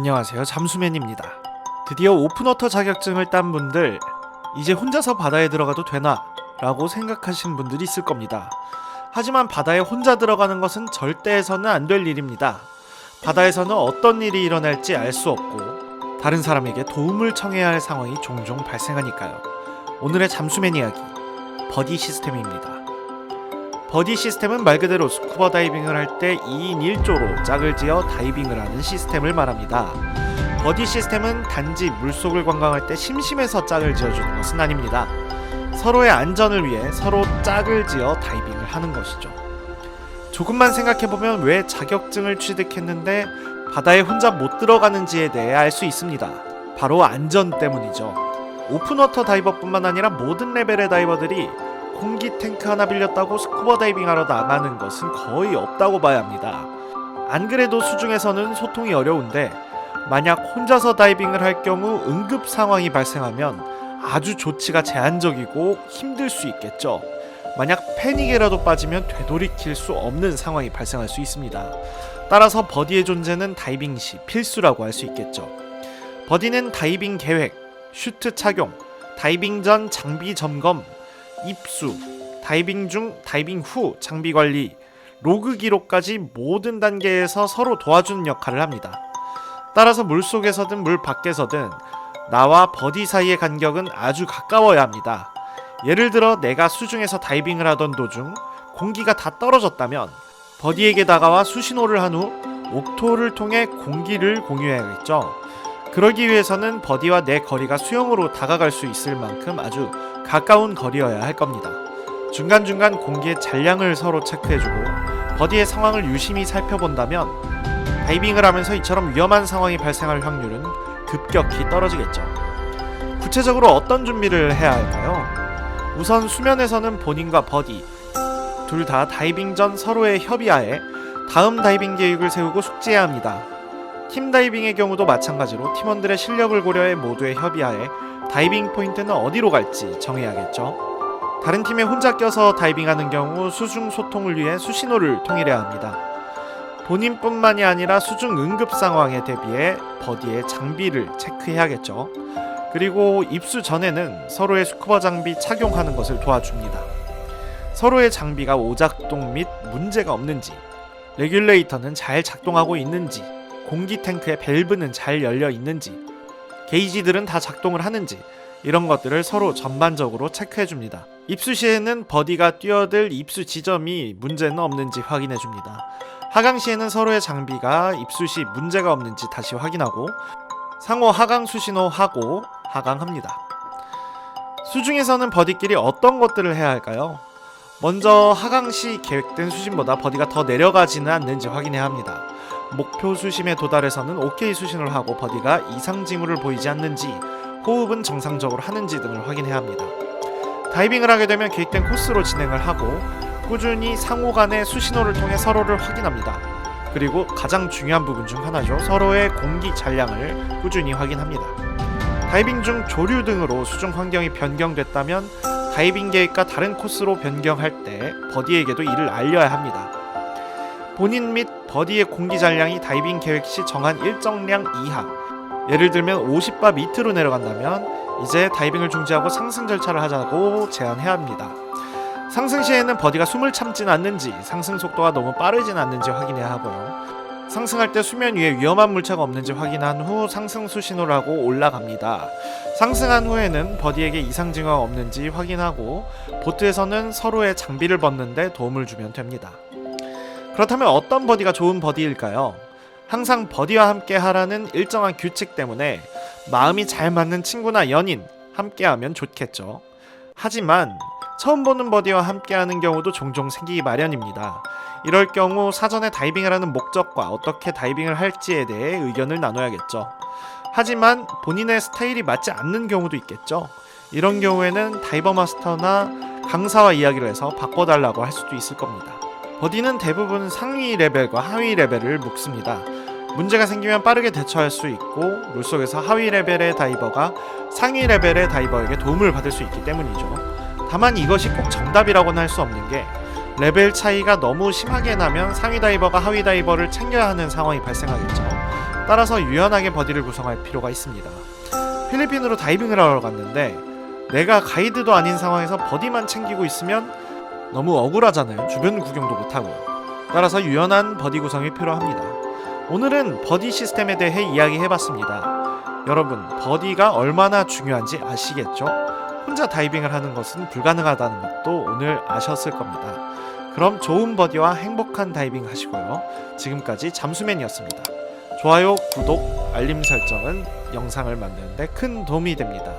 안녕하세요, 잠수맨입니다. 드디어 오픈워터 자격증을 딴 분들, 이제 혼자서 바다에 들어가도 되나? 라고 생각하시는 분들이 있을 겁니다. 하지만 바다에 혼자 들어가는 것은 절대 해서는 안 될 일입니다. 바다에서는 어떤 일이 일어날지 알 수 없고 다른 사람에게 도움을 청해야 할 상황이 종종 발생하니까요. 오늘의 잠수맨 이야기, 버디 시스템입니다. 버디 시스템은 말 그대로 스쿠버 다이빙을 할 때 2인 1조로 짝을 지어 다이빙을 하는 시스템을 말합니다. 버디 시스템은 단지 물속을 관광할 때 심심해서 짝을 지어주는 것은 아닙니다. 서로의 안전을 위해 서로 짝을 지어 다이빙을 하는 것이죠. 조금만 생각해보면 왜 자격증을 취득했는데 바다에 혼자 못 들어가는지에 대해 알 수 있습니다. 바로 안전 때문이죠. 오픈워터 다이버뿐만 아니라 모든 레벨의 다이버들이 공기 탱크 하나 빌렸다고 스쿠버 다이빙하러 나가는 것은 거의 없다고 봐야 합니다. 안 그래도 수중에서는 소통이 어려운데 만약 혼자서 다이빙을 할 경우 응급 상황이 발생하면 아주 조치가 제한적이고 힘들 수 있겠죠. 만약 패닉에라도 빠지면 되돌이킬 수 없는 상황이 발생할 수 있습니다. 따라서 버디의 존재는 다이빙 시 필수라고 할 수 있겠죠. 버디는 다이빙 계획, 슈트 착용, 다이빙 전 장비 점검, 입수, 다이빙 중, 다이빙 후 장비 관리, 로그 기록까지 모든 단계에서 서로 도와주는 역할을 합니다. 따라서 물속에서든 물 밖에서든 나와 버디 사이의 간격은 아주 가까워야 합니다. 예를 들어 내가 수중에서 다이빙을 하던 도중 공기가 다 떨어졌다면 버디에게 다가와 수신호를 한 후 옥토를 통해 공기를 공유해야겠죠. 그러기 위해서는 버디와 내 거리가 수영으로 다가갈 수 있을 만큼 아주 가까운 거리여야 할 겁니다. 중간중간 공기의 잔량을 서로 체크해주고 버디의 상황을 유심히 살펴본다면 다이빙을 하면서 이처럼 위험한 상황이 발생할 확률은 급격히 떨어지겠죠. 구체적으로 어떤 준비를 해야 할까요? 우선 수면에서는 본인과 버디 둘 다 다이빙 전 서로의 협의하에 다음 다이빙 계획을 세우고 숙지해야 합니다. 팀 다이빙의 경우도 마찬가지로 팀원들의 실력을 고려해 모두의 협의하에 다이빙 포인트는 어디로 갈지 정해야겠죠. 다른 팀에 혼자 껴서 다이빙하는 경우 수중 소통을 위해 수신호를 통일해야 합니다. 본인뿐만이 아니라 수중 응급 상황에 대비해 버디의 장비를 체크해야겠죠. 그리고 입수 전에는 서로의 스쿠버 장비 착용하는 것을 도와줍니다. 서로의 장비가 오작동 및 문제가 없는지, 레귤레이터는 잘 작동하고 있는지, 공기 탱크의 밸브는 잘 열려 있는지, 게이지들은 다 작동을 하는지 이런 것들을 서로 전반적으로 체크해줍니다. 입수 시에는 버디가 뛰어들 입수 지점이 문제는 없는지 확인해줍니다. 하강 시에는 서로의 장비가 입수 시 문제가 없는지 다시 확인하고 상호 하강 수신호 하고 하강합니다. 수중에서는 버디끼리 어떤 것들을 해야 할까요? 먼저 하강 시 계획된 수심보다 버디가 더 내려가지는 않는지 확인해야 합니다. 목표 수심에 도달해서는 OK 수신호를 하고 버디가 이상 징후를 보이지 않는지, 호흡은 정상적으로 하는지 등을 확인해야 합니다. 다이빙을 하게 되면 계획된 코스로 진행을 하고 꾸준히 상호 간의 수신호를 통해 서로를 확인합니다. 그리고 가장 중요한 부분 중 하나죠. 서로의 공기 잔량을 꾸준히 확인합니다. 다이빙 중 조류 등으로 수중 환경이 변경됐다면 다이빙 계획과 다른 코스로 변경할 때 버디에게도 이를 알려야 합니다. 본인 및 버디의 공기 잔량이 다이빙 계획 시 정한 일정량 이하, 예를 들면 50바 밑으로 내려간다면 이제 다이빙을 중지하고 상승 절차를 하자고 제안해야 합니다. 상승 시에는 버디가 숨을 참진 않는지, 상승 속도가 너무 빠르진 않는지 확인해야 하고요. 상승할 때 수면 위에 위험한 물체가 없는지 확인한 후 상승 수신호를 하고 올라갑니다. 상승한 후에는 버디에게 이상 징후가 없는지 확인하고 보트에서는 서로의 장비를 벗는데 도움을 주면 됩니다. 그렇다면 어떤 버디가 좋은 버디일까요? 항상 버디와 함께 하라는 일정한 규칙 때문에 마음이 잘 맞는 친구나 연인 함께하면 좋겠죠. 하지만 처음 보는 버디와 함께하는 경우도 종종 생기기 마련입니다. 이럴 경우 사전에 다이빙을 하는 목적과 어떻게 다이빙을 할지에 대해 의견을 나눠야겠죠. 하지만 본인의 스타일이 맞지 않는 경우도 있겠죠. 이런 경우에는 다이버 마스터나 강사와 이야기를 해서 바꿔달라고 할 수도 있을 겁니다. 버디는 대부분 상위 레벨과 하위 레벨을 묶습니다. 문제가 생기면 빠르게 대처할 수 있고 물속에서 하위 레벨의 다이버가 상위 레벨의 다이버에게 도움을 받을 수 있기 때문이죠. 다만 이것이 꼭 정답이라고는 할 수 없는 게 레벨 차이가 너무 심하게 나면 상위 다이버가 하위 다이버를 챙겨야 하는 상황이 발생하겠죠. 따라서 유연하게 버디를 구성할 필요가 있습니다. 필리핀으로 다이빙을 하러 갔는데 내가 가이드도 아닌 상황에서 버디만 챙기고 있으면 너무 억울하잖아요. 주변 구경도 못하고. 따라서 유연한 버디 구성이 필요합니다. 오늘은 버디 시스템에 대해 이야기해봤습니다. 여러분, 버디가 얼마나 중요한지 아시겠죠? 혼자 다이빙을 하는 것은 불가능하다는 것도 오늘 아셨을 겁니다. 그럼 좋은 버디와 행복한 다이빙 하시고요. 지금까지 잠수맨이었습니다. 좋아요, 구독, 알림 설정은 영상을 만드는 데 큰 도움이 됩니다.